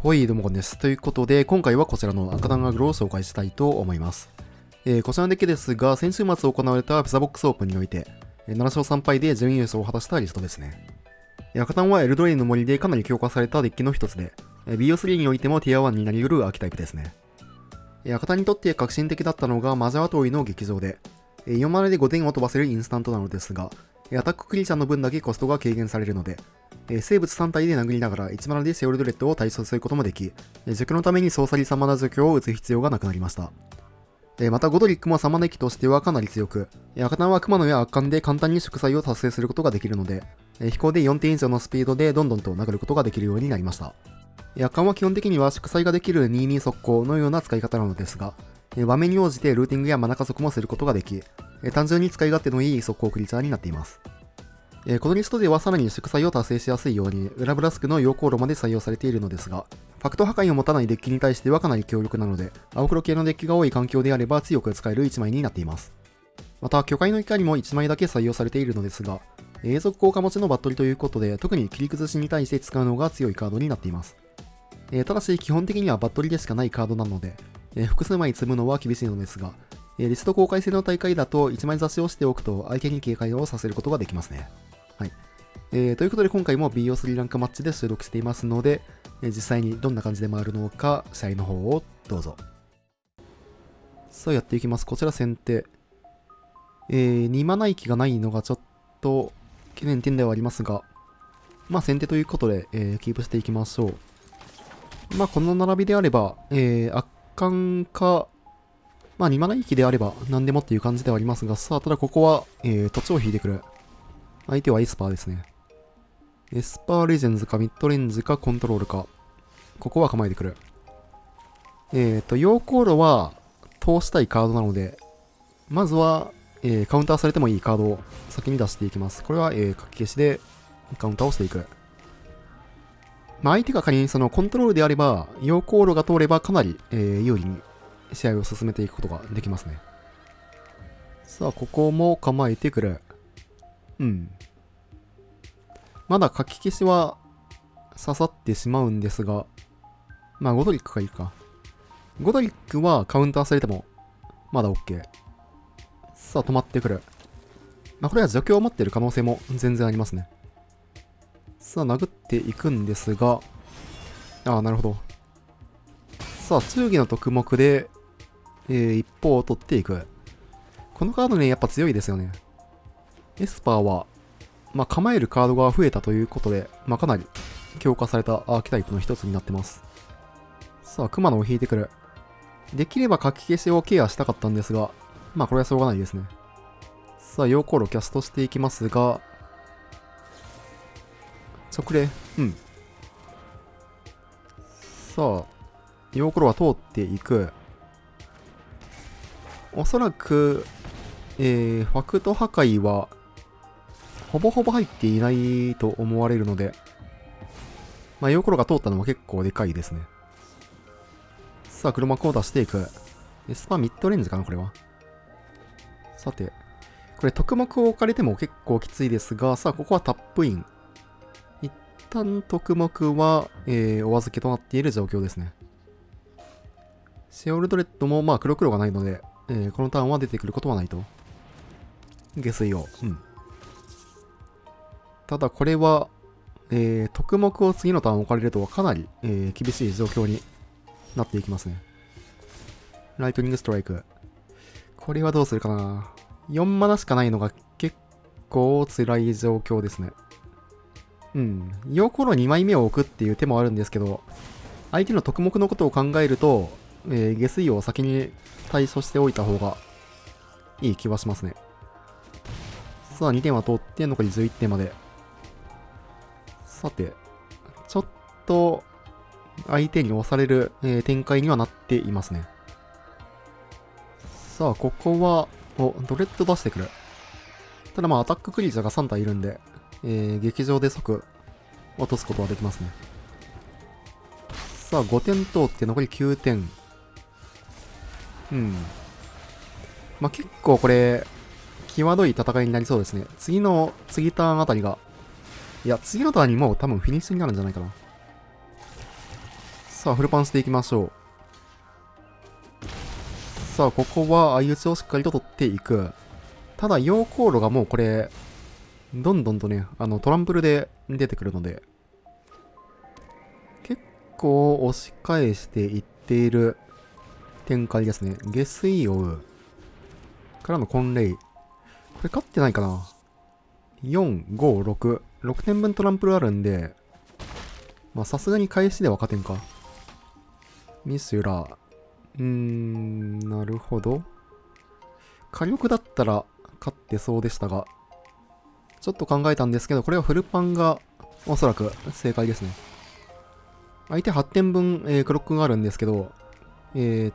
ほい、どうもこんです。ということで、今回はこちらの赤弾アグロを紹介したいと思います。こちらのデッキですが、先週末行われたピザボックスオープンにおいて、7勝3敗で準優勝を果たしたリストですね。赤弾はエルドレインの森でかなり強化されたデッキの一つで、BO3 においてもティア1になり得るアーキタイプですね。赤弾にとって革新的だったのがマジャートーイの劇場で、4マネで5点を飛ばせるインスタントなのですが、アタッククリーチャーの分だけコストが軽減されるので、生物3体で殴りながら1マナでセオルドレッドを対処することもでき、除去のためにソーサリー3マナ除去を打つ必要がなくなりました。またゴドリックも3マナ機としてはかなり強く、赤弾は熊野や圧巻で簡単に祝祭を達成することができるので、飛行で4点以上のスピードでどんどんと殴ることができるようになりました。圧巻は基本的には祝祭ができる2-2速攻のような使い方なのですが、場面に応じてルーティングやマナ加速もすることができ、単純に使い勝手のいい速攻クリーチャーになっています。このリストではさらに祝祭を達成しやすいようにウラブラスクの溶鉱炉まで採用されているのですが、ファクト破壊を持たないデッキに対してはかなり強力なので、青黒系のデッキが多い環境であれば強く使える1枚になっています。また、巨海の怒りも1枚だけ採用されているのですが、永続効果持ちのバットリということで、特に切り崩しに対して使うのが強いカードになっています。ただし、基本的にはバットリでしかないカードなので、複数枚積むのは厳しいのですが、リスト公開制の大会だと1枚雑誌をしておくと相手に警戒をさせることができますね。はい。ということで今回も BO3 ランクマッチで収録していますので、実際にどんな感じで回るのか、試合の方をどうぞ。さあやっていきます。こちら先手。2マナ域がないのがちょっと懸念点ではありますが、まあ先手ということで、キープしていきましょう。まあこの並びであれば、圧巻か、まあ2マナ域であれば何でもっていう感じではありますが、さあただここは、土地を引いてくる。相手はエスパーですね。エスパーレジェンズかミッドレンジかコントロールか。ここは構えてくる。溶鉱炉は通したいカードなので、まずは、カウンターされてもいいカードを先に出していきます。これは、書き消しでカウンターをしていく。まあ、相手が仮にそのコントロールであれば、溶鉱炉が通ればかなり、有利に試合を進めていくことができますね。さあ、ここも構えてくる。うん。まだ書き消しは刺さってしまうんですが、まあゴドリックがいいか。ゴドリックはカウンターされてもまだ OK。さあ止まってくる。まあこれは除去を持っている可能性も全然ありますね。さあ殴っていくんですが、ああなるほど。さあ忠義の特目で、一方を取っていく。このカードねやっぱ強いですよね。エスパーはまあ、構えるカードが増えたということで、まあ、かなり強化されたアーキタイプの一つになってます。さあ、熊野を引いてくる。できれば書き消しをケアしたかったんですが、まあ、これはしょうがないですね。さあ、溶鉱炉キャストしていきますが、直令。うん。さあ、溶鉱炉は通っていく。おそらく、ファクト破壊は、ほぼほぼ入っていないと思われるので、まあ、溶鉱炉が通ったのも結構でかいですね。さあ、黒幕を出していく。エスパーミッドレンジかな、これは。さて、これ、特目を置かれても結構きついですが、さあ、ここはタップイン。一旦特目は、お預けとなっている状況ですね。シオルドレッドも、まあ、黒がないので、このターンは出てくることはないと。下水を。うん。ただ、これは、特目を次のターン置かれるとかなり、厳しい状況になっていきますね。ライトニングストライク。これはどうするかな。4マナしかないのが結構辛い状況ですね。うん。溶鉱炉2枚目を置くっていう手もあるんですけど、相手の特目のことを考えると、下水を先に対処しておいた方がいい気はしますね。さあ、2点は通って残り11点まで。さて、ちょっと相手に押される、展開にはなっていますね。さあ、ここは、ドレッド出してくる。ただまあ、アタッククリーチャーが3体いるんで、劇場で即落とすことはできますね。さあ、5点通って残り9点。うん。まあ、結構これ、際どい戦いになりそうですね。次ターンあたりが、いや、次のターンにもう多分フィニッシュになるんじゃないかな。さあ、フルパンしていきましょう。さあ、ここは相打ちをしっかりと取っていく。ただ、溶鉱炉がもうこれ、どんどんとね、トランプルで出てくるので、結構押し返していっている展開ですね。下水王からのコンレイ。これ勝ってないかな？ 4、5、6。6点分トランプルあるんで、まあさすがに返しでは勝てんか。ミシュラ。なるほど。火力だったら勝ってそうでしたが、ちょっと考えたんですけど、これはフルパンがおそらく正解ですね。相手8点分、クロックがあるんですけど、フ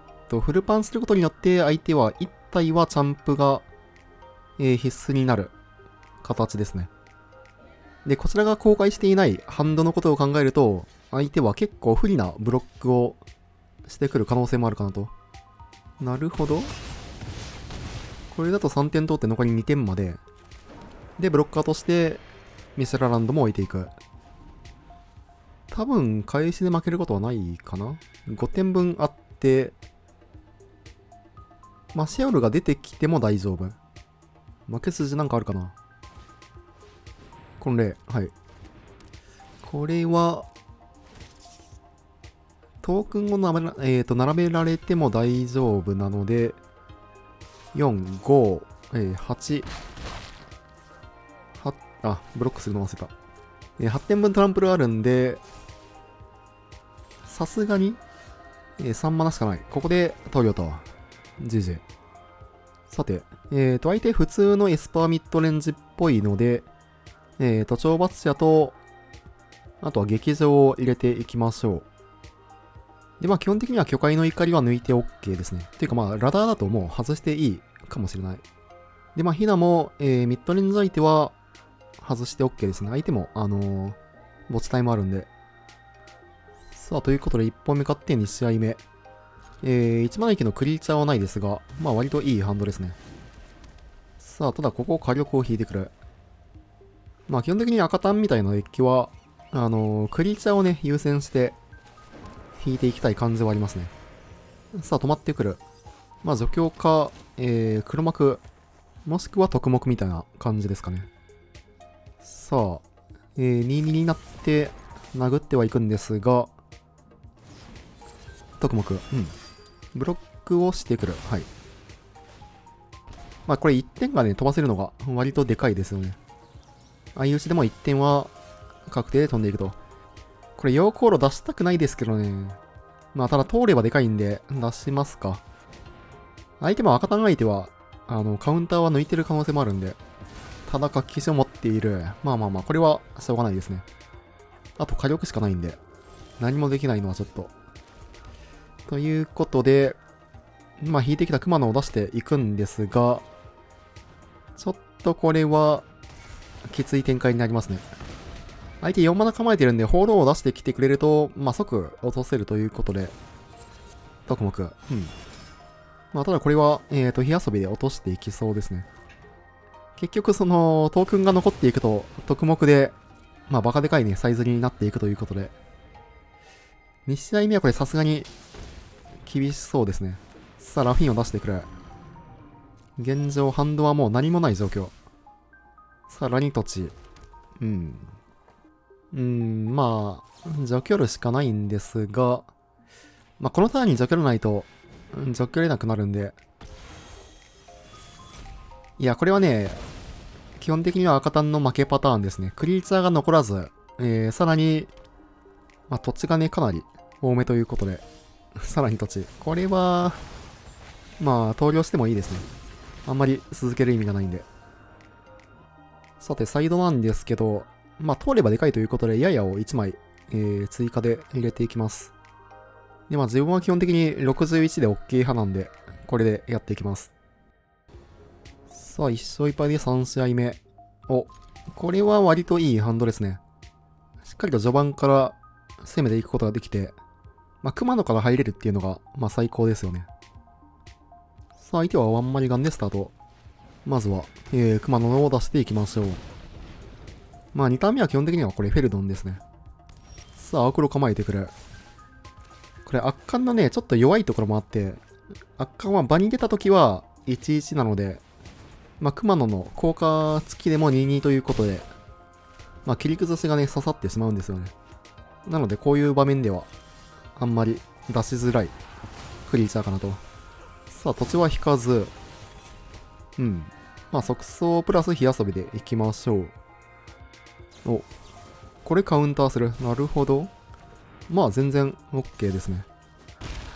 ルパンすることによって相手は1体はチャンプが、必須になる形ですね。で、こちらが公開していないハンドのことを考えると、相手は結構不利なブロックをしてくる可能性もあるかなと。なるほど。これだと3点取って残り2点まで。で、ブロッカーとしてミスラランドも置いていく。多分、返しで負けることはないかな。5点分あって、マシオルが出てきても大丈夫。負け筋なんかあるかな。これ、はい。これは、トークンを並べられても大丈夫なので、4、5、8、ブロックするの忘れた。8点分トランプルあるんで、さすがに、3マナしかない。ここで投了と。GG。さて、相手普通のエスパーミッドレンジっぽいので、懲罰者と、あとは劇場を入れていきましょう。で、まあ基本的には巨海の怒りは抜いて OK ですね。っていうかまあラダーだともう外していいかもしれない。で、まあヒナも、ミッドレンジ相手は外して OK ですね。相手も、墓地タイムあるんで。さあ、ということで1本目勝って2試合目。1万駅のクリーチャーはないですが、まあ割といいハンドですね。さあ、ただここ火力を引いてくる。まあ基本的に赤タンみたいなデッキは、クリーチャーをね、優先して引いていきたい感じはありますね。さあ、止まってくる。まあ除去か、黒幕、もしくは特目みたいな感じですかね。さあ、22になって殴ってはいくんですが、特目、ブロックをしてくる。はい。まあこれ1点がね、飛ばせるのが割とでかいですよね。相打ちでも1点は確定で飛んでいくと。これ、溶鉱炉出したくないですけどね。まあただ通ればでかいんで出しますか。相手も赤単相手は、カウンターは抜いてる可能性もあるんで、ただ書きを持っている。まあまあまあ、これはしょうがないですね。あと火力しかないんで、何もできないのはちょっと。ということで、まあ引いてきた熊野を出していくんですが、ちょっとこれは、きつい展開になりますね。相手4マナ構えてるんで、ホールを出してきてくれると、まあ即落とせるということで、特目。まあただこれは、火遊びで落としていきそうですね。結局その、トークンが残っていくと、特目で、まあバカでかいね、サイズになっていくということで、2試合目はこれさすがに、厳しそうですね。さあ、ラフィンを出してくる。現状、ハンドはもう何もない状況。さあ、ラニトチ。まあ、除去るしかないんですが、まあ、このターンに除去らないと、除去れなくなるんで。いや、これはね、基本的には赤タンの負けパターンですね。クリーチャーが残らず、さらに、まあ、土地がね、かなり多めということで、さらに土地。これは、まあ、投了してもいいですね。あんまり続ける意味がないんで。さて、サイドなんですけど、まあ、通ればでかいということで、ややを1枚、追加で入れていきます。で、まあ、自分は基本的に61で OK 派なんで、これでやっていきます。さあ、1勝1敗で3試合目。お、これは割といいハンドですね。しっかりと序盤から攻めていくことができて、まあ、熊野から入れるっていうのが、まあ、最高ですよね。さあ、相手はワンマリガンでスタート。まずは、熊野を出していきましょう。まあ、2ターン目は基本的にはこれフェルドンですね。さあ、アクロ構えてくる。これ、圧巻のね、ちょっと弱いところもあって、圧巻は場に出たときは11なので、まあ、熊野の効果付きでも22ということで、まあ、切り崩しがね、刺さってしまうんですよね。なので、こういう場面では、あんまり出しづらいクリーチャーかなと。さあ、土地は引かず、まあ、即走プラス火遊びでいきましょう。お、これカウンターする。なるほど。まあ、全然 OK ですね。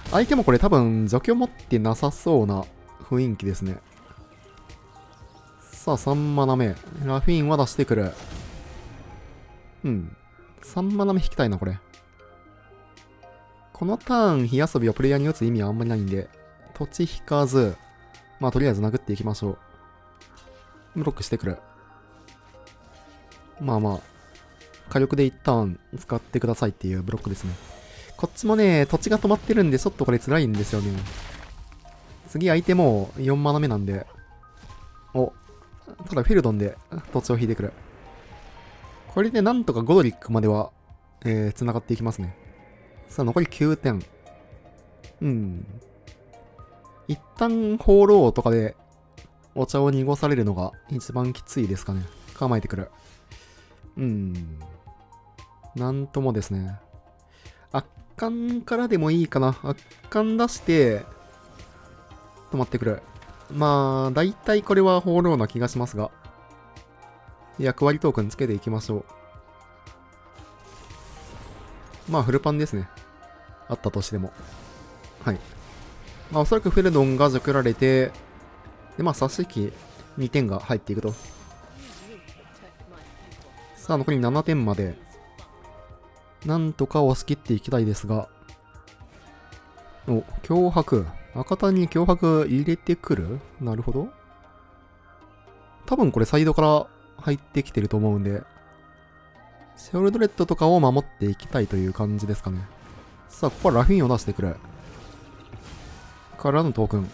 相手もこれ多分除去持ってなさそうな雰囲気ですね。さあ、3マナ目。ラフィーンは出してくる。3マナ目引きたいな、これ。このターン、火遊びをプレイヤーに打つ意味はあんまりないんで、土地引かず、まあ、とりあえず殴っていきましょう。ブロックしてくる。まあまあ、火力で一旦使ってくださいっていうブロックですね。こっちもね、土地が止まってるんで、ちょっとこれ辛いんですよね。次相手も4マナ目なんで、ただフィルドンで土地を引いてくる。これでなんとかゴドリックまでは、繋がっていきますね。さあ、残り9点。一旦放浪とかでお茶を濁されるのが一番きついですかね。構えてくる。なんともですね。圧巻からでもいいかな。圧巻出して、止まってくる。まあ、だいたいこれは放浪な気がしますが。役割トークンつけていきましょう。まあ、フルパンですね。あったとしても。はい。まあ、おそらくフェルドンが除去られて、で、まあ、殺式2点が入っていくと。さあ、残り7点まで。なんとか押し切っていきたいですが。脅迫。赤谷に脅迫入れてくる？なるほど。多分これサイドから入ってきてると思うんで、シェオルドレッドとかを守っていきたいという感じですかね。さあ、ここはラフィンを出してくる。からのトークン。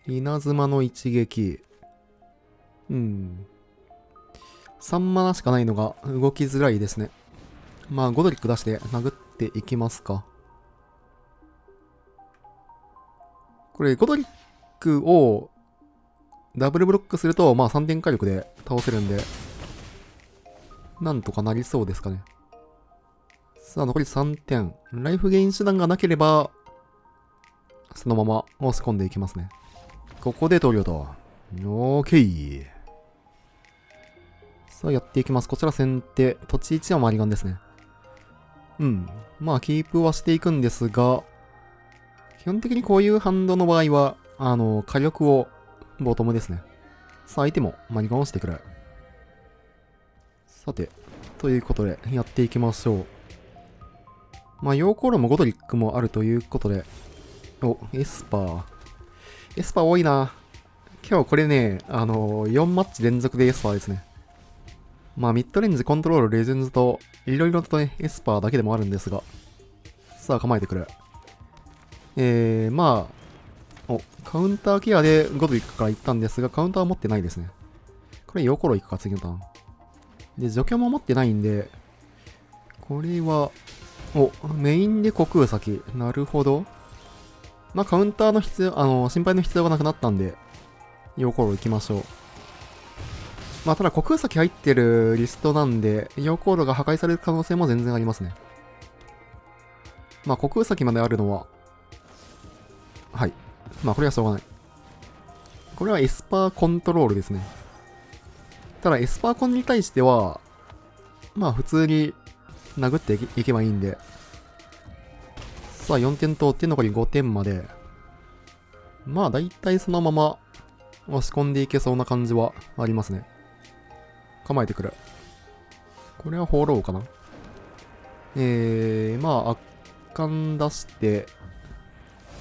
稲妻の一撃。3マナしかないのが動きづらいですね。まあ、ゴドリック出して殴っていきますか。これ、ゴドリックをダブルブロックすると、まあ3点火力で倒せるんで、なんとかなりそうですかね。さあ、残り3点。ライフゲイン手段がなければ、そのまま押し込んでいきますね。ここで投了と。オーケー。さあ、やっていきます。こちら先手。土地1はマリガンですね。まあ、キープはしていくんですが、基本的にこういうハンドの場合は、火力をボトムですね。さあ、相手もマリガンをしてくる。さて、ということで、やっていきましょう。まあ、ヨーコールもゴドリックもあるということで、エスパー。エスパー多いな。今日これね、4マッチ連続でエスパーですね。まあ、ミッドレンジ、コントロール、レジェンズと、いろいろとね、エスパーだけでもあるんですが。さあ、構えてくる。まあ、カウンターケアでゴドリックから行ったんですが、カウンターは持ってないですね。これ、ヨーコロ行くか、次のターン。で、除去も持ってないんで、これは、メインで虚空先。なるほど。まあ、カウンターの必要、心配の必要がなくなったんで、ヨーコロ行きましょう。まあ、ただ、虚空先入ってるリストなんで、ヨーコロが破壊される可能性も全然ありますね。まあ、虚空先まであるのは、はい。まあ、これはしょうがない。これはエスパーコントロールですね。ただ、エスパーコンに対しては、まあ、普通に殴っていけばいいんで。さあ、4点通って残り5点まで。まあ、だいたいそのまま押し込んでいけそうな感じはありますね。構えてくる。これは放浪かな。まあ、圧巻出して、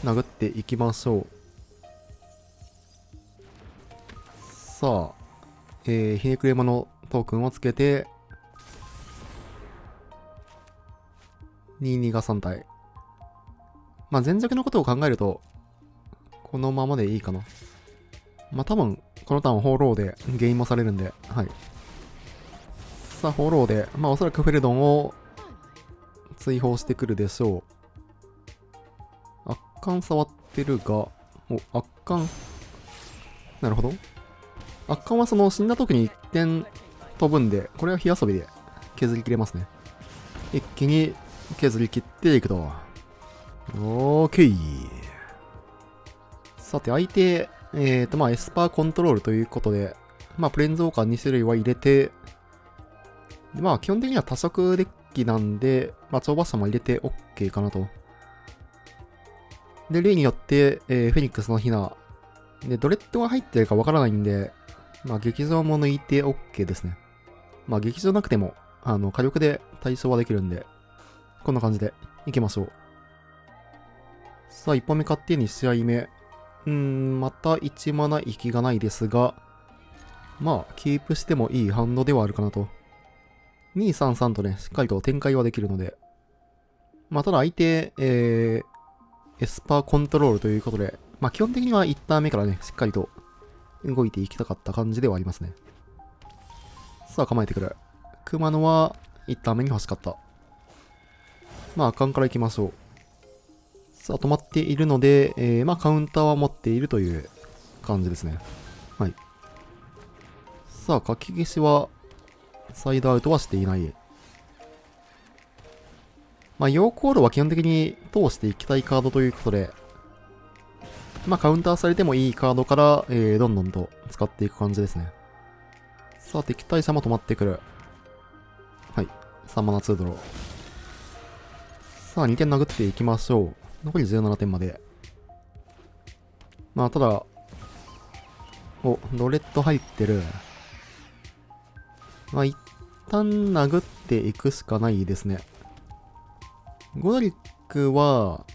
殴っていきましょう。さあ、ひねくれまのトークンをつけて、22が3体。まあ、前弱のことを考えると、このままでいいかな。まあ、多分、このターン放浪でゲインもされるんで、はい。さあ、放浪で、まあ、おそらくフェルドンを追放してくるでしょう。圧巻触ってるが、圧巻。なるほど。圧巻はその死んだ時に1点飛ぶんで、これは火遊びで削り切れますね。一気に削り切っていくと。オーケー。さて、相手、エスパーコントロールということで、プレンズウォーカー2種類は入れて、で基本的には多色デッキなんで、超馬車も入れて OK かなと。で、例によって、フェニックスのヒナ。で、ドレッドが入ってるかわからないんで、劇場も抜いて OK ですね。劇場なくても、火力で対処はできるんで、こんな感じでいきましょう。さあ、1本目勝手に試合目。また1マナ息がないですが、キープしてもいいハンドではあるかなと。2、3、3とね、しっかりと展開はできるので。ただ相手、エスパーコントロールということで、基本的には1ターン目からね、しっかりと動いていきたかった感じではありますね。さあ、構えてくる。熊野は1ターン目に欲しかった。アカンから行きましょう。さあ、止まっているので、カウンターは持っているという感じですね。はい。さあ、かき消しは、サイドアウトはしていない。陽光炉は基本的に通していきたいカードということで、カウンターされてもいいカードから、どんどんと使っていく感じですね。さあ、敵対者も止まってくる。はい。3マナ2ドロー。さあ、2点殴っていきましょう。残り17点まで。ただ、ドレッド入ってる。一旦殴っていくしかないですね。ゴドリックは、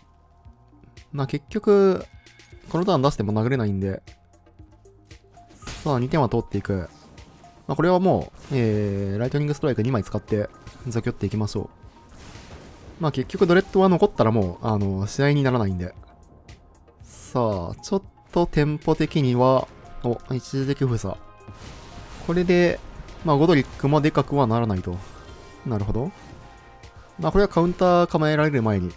結局、このターン出しても殴れないんで、さあ、2点は通っていく。これはもう、ライトニングストライク2枚使って、除去っていきましょう。結局ドレッドは残ったらもう、試合にならないんで。さあ、ちょっとテンポ的には、一時的封鎖。これで、ゴドリックもでかくはならないと。なるほど。これはカウンター構えられる前に、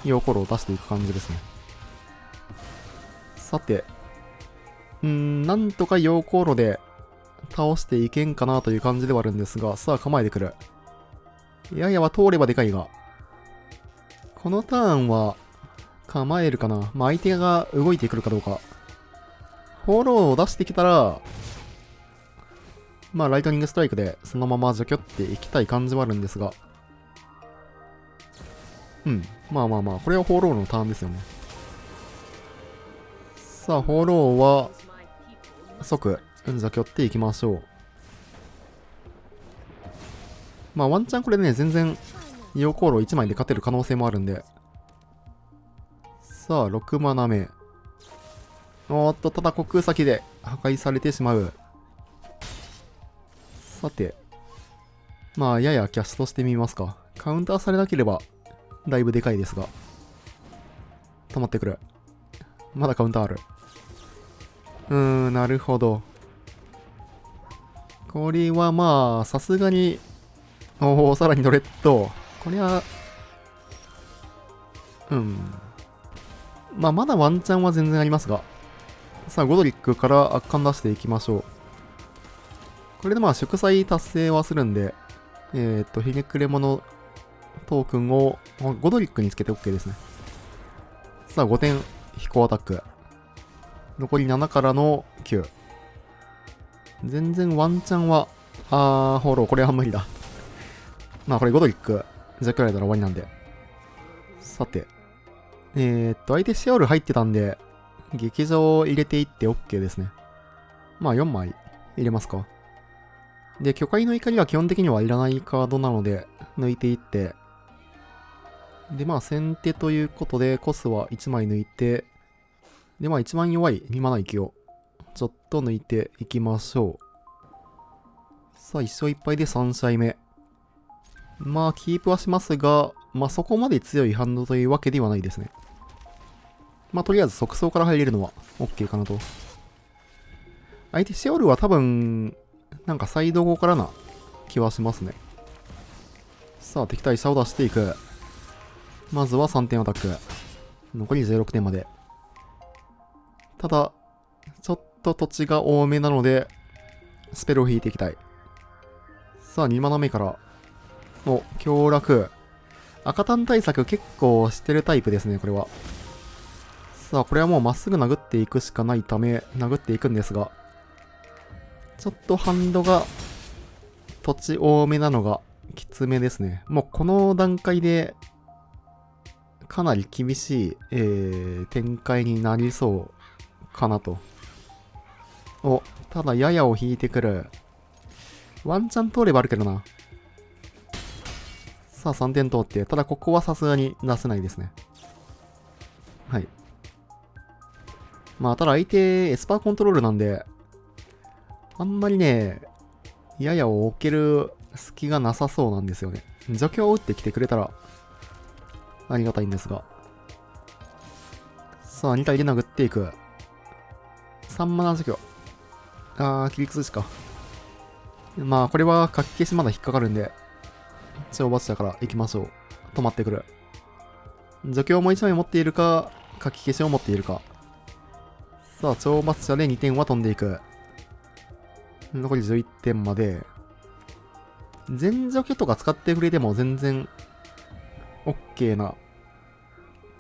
陽光炉を出していく感じですね。さて、なんとか陽光炉で倒していけんかなという感じではあるんですが、さあ構えてくる。ややは通ればでかいが、このターンは構えるかな。相手が動いてくるかどうか。フォローを出してきたら、ライトニングストライクでそのまま除去っていきたい感じはあるんですが。これはフォローのターンですよね。さあ、フォローは、即、除去っていきましょう。ワンチャンこれね、全然、陽光炉1枚で勝てる可能性もあるんで。さあ、6マナ目。ただ虚空先で破壊されてしまう。さて。ややキャストしてみますか。カウンターされなければ、だいぶでかいですが。溜まってくる。まだカウンターある。なるほど。これはさすがに、さらにドレッド。これは、まだワンチャンは全然ありますが。さあ、ゴドリックから圧巻出していきましょう。これで祝祭達成はするんで、ひねくれ者トークンをゴドリックにつけて OK ですね。さあ、5点飛行アタック。残り7からの9。全然ワンチャンは、フォロー、これは無理だ。これゴドリック、ジャックられたら終わりなんで。さて。相手シェオル入ってたんで、劇場を入れていって OK ですね。4枚入れますか。で、巨海の怒りは基本的にはいらないカードなので、抜いていって。で、先手ということで、コスは1枚抜いて、で、一番弱い2マナ息を、ちょっと抜いていきましょう。さあ、1勝1敗で3試合目。キープはしますが、そこまで強いハンドというわけではないですね。とりあえず即走から入れるのは OK かなと。相手シオルは多分、サイド後からな気はしますね。さあ、敵対車を出していく。まずは3点アタック。残り16点まで。ただ、ちょっと土地が多めなので、スペルを引いていきたい。さあ、2マナ目から。お、強楽。赤単対策結構してるタイプですね、これは。さあ、これはもうまっすぐ殴っていくしかないため、殴っていくんですが、ちょっとハンドが、土地多めなのが、きつめですね。もうこの段階で、かなり厳しい、展開になりそうかなと。お、ただややを引いてくる。ワンチャン通ればあるけどな。さあ3点通って、ただここはさすがに出せないですね。はい。まあただ相手エスパーコントロールなんで、あんまりね、ややを置ける隙がなさそうなんですよね。除去を打ってきてくれたらありがたいんですが。さあ2体で殴っていく。3マナ除去。切り崩しか。まあこれは書き消しまだ引っかかるんで、超バチだから行きましょう。止まってくる。除去をもう1枚持っているか、書き消しを持っているか。さあ、超バチで2点は飛んでいく。残り11点まで。全除去とか使ってくれても全然 OK な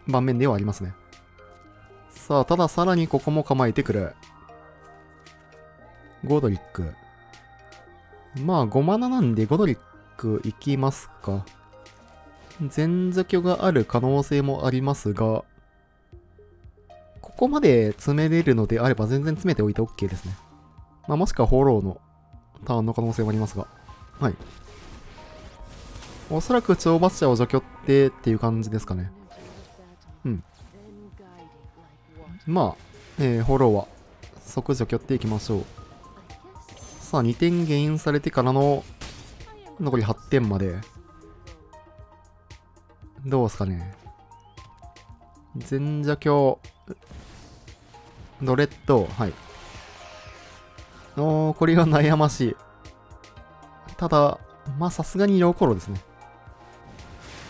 盤面ではありますね。さあ、たださらにここも構えてくる。ゴドリック。まあ、5マナなんでゴドリックいきますか。全除去がある可能性もありますが、ここまで詰めれるのであれば全然詰めておいて OK ですね。まあ、もしくはフォローのターンの可能性もありますが。はい。おそらく超バッシャーを除去っていう感じですかね。うん。まあ、フォローは即除去っていきましょう。さあ、2点ゲインされてからの残り8点まで。どうすかね。全除去、ドレッド、はい。これは悩ましい。ただ、まあさすがにヨーコロですね。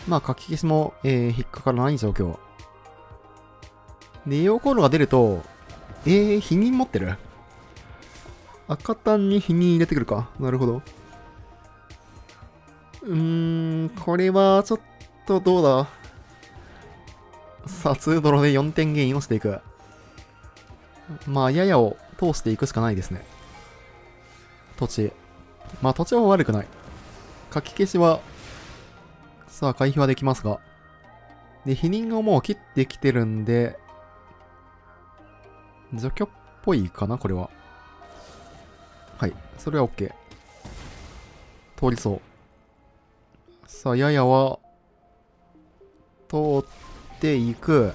まあ書き消しも、引っかからない状況。で、ヨーコロが出ると、否認持ってる？赤単に否認入れてくるか。なるほど。これはちょっとどうだ。さあ、2ドロで4点ゲインをしていく。まあ、ややを通していくしかないですね。土地。まあ、土地は悪くない。書き消しは、さあ、回避はできますが。で、否認をもう切ってきてるんで、除去っぽいかな、これは。はい。それは OK。通りそう。さあ、ややは、通っていく。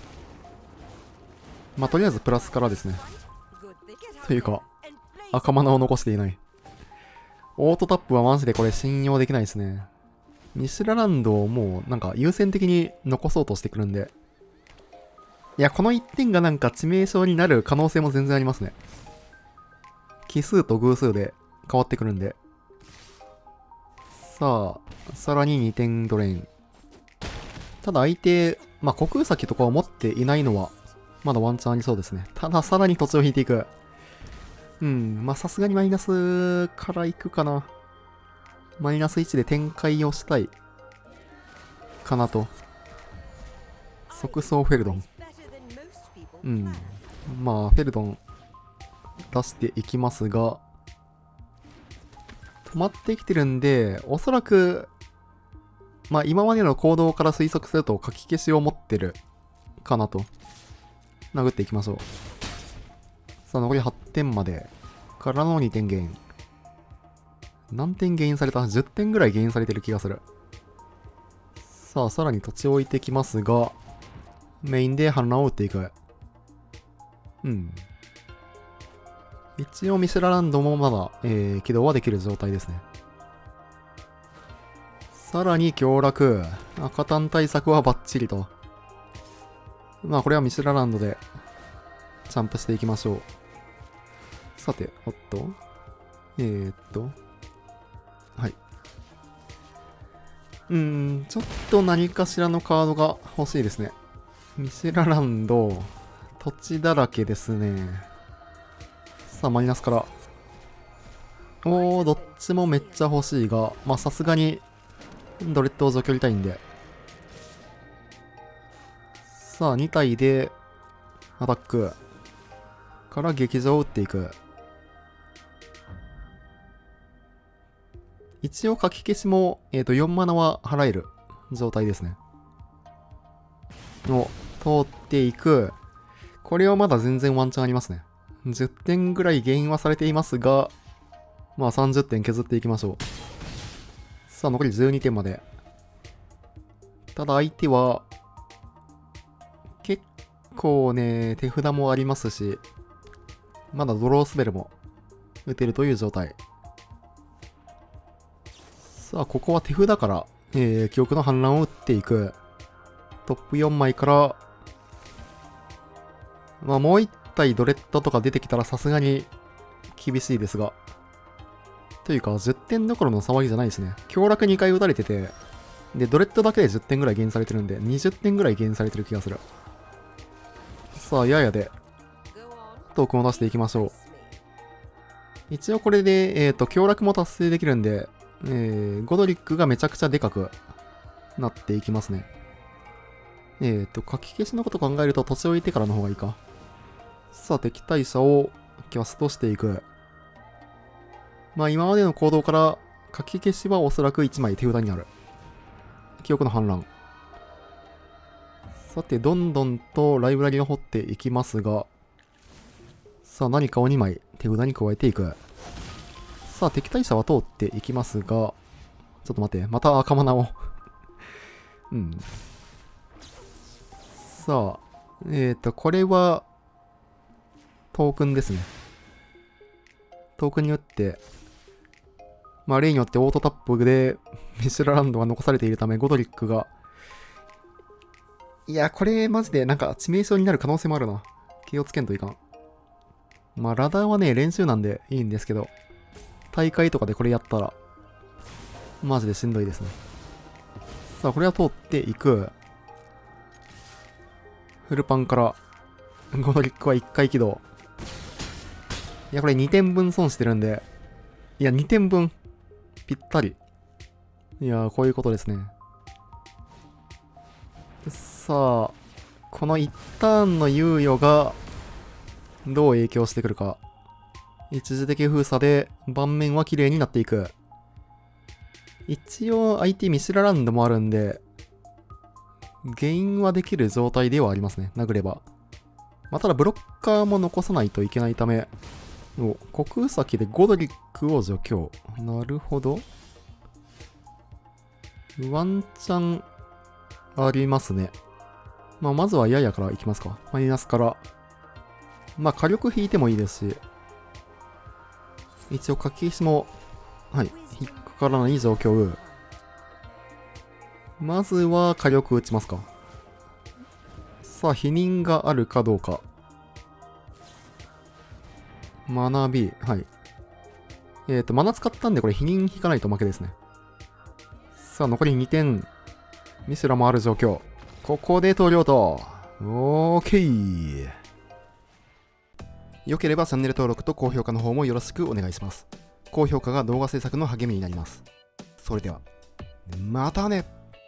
まあ、とりあえずプラスからですね。というか、赤マナを残していない。オートタップはマジでこれ信用できないですね。ミシュラランドをもうなんか優先的に残そうとしてくるんで。いや、この1点がなんか致命傷になる可能性も全然ありますね。奇数と偶数で変わってくるんで。さあ、さらに2点ドレイン。ただ相手、まあ、虚空先とかを持っていないのは、まだワンチャンありそうですね。たださらに土地を引いていく。まあさすがにマイナスから行くかな。マイナス1で展開をしたい。かなと。即走フェルドン。まあ、フェルドン出していきますが、止まってきてるんで、おそらく、まあ今までの行動から推測すると書き消しを持ってるかなと。殴っていきましょう。さあ、残り8点まで。からの2点ゲイン。何点ゲインされた？ 10 点ぐらいゲインされてる気がする。さあ、さらに土地を置いてきますが、メインで反乱を打っていく。一応ミシュラランドもまだ、起動はできる状態ですね。さらに強楽。赤単対策はバッチリと。まあこれはミシュラランドでジャンプしていきましょう。さて、おっと。はい。ちょっと何かしらのカードが欲しいですね。ミシェラランド、土地だらけですね。さあ、マイナスから。おー、どっちもめっちゃ欲しいが、まあ、さすがに、ドレッドを除去りたいんで。さあ、2体で、アタック。から劇場を打っていく。一応書き消しも、4マナは払える状態ですね。を通っていく。これはまだ全然ワンチャンありますね。10点ぐらい減はされていますが、まあ30点削っていきましょう。さあ、残り12点まで。ただ相手は、結構ね、手札もありますし、まだドロースベルも打てるという状態。さあ、ここは手札から、記憶の反乱を打っていく。トップ4枚から、まあもう1体ドレッドとか出てきたらさすがに厳しいですが。というか、10点どころの騒ぎじゃないですね。強落2回打たれてて、で、ドレッドだけで10点ぐらい減されてるんで、20点ぐらい減されてる気がする。さあ、ややで、トークンを出していきましょう。一応これで、強落も達成できるんで、ゴドリックがめちゃくちゃでかくなっていきますね。書き消しのこと考えると土地を置いてからの方がいいか。さあ、敵対者をキャストしていく。まあ今までの行動から書き消しはおそらく1枚手札になる。記憶の反乱。さて、どんどんとライブラリを掘っていきますが、さあ何かを2枚手札に加えていく。さあ敵対者は通っていきますが、ちょっと待って、また赤マナをさあ、これは、トークンですね。トークンによって、まあ例によってオートタップでミシュラランドが残されているため、ゴドリックが、いや、これマジでなんか致命傷になる可能性もあるな。気をつけんといかん。まあラダーはね、練習なんでいいんですけど、大会とかでこれやったら、マジでしんどいですね。さあ、これは通っていく。フルパンから、ゴドリックは1回起動。いや、これ2点分損してるんで、いや、2点分、ぴったり。いや、こういうことですね。さあ、この1ターンの猶予が、どう影響してくるか。一時的封鎖で盤面は綺麗になっていく。一応相手ミシュラランドもあるんで、ゲインはできる状態ではありますね。殴れば。まあ、ただブロッカーも残さないといけないため、虚空先でゴドリックを除去。なるほど。ワンチャンありますね。まあ、まずはややからいきますか。マイナスから。まあ、火力引いてもいいですし、一応書き消しも、はい、引っかからない状況。まずは火力打ちますか。さあ、否認があるかどうか。学び、はい。マナ使ったんでこれ否認引かないと負けですね。さあ、残り2点。ミスラもある状況。ここで投了と。オーケー。良ければチャンネル登録と高評価の方もよろしくお願いします。高評価が動画制作の励みになります。それでは、またね。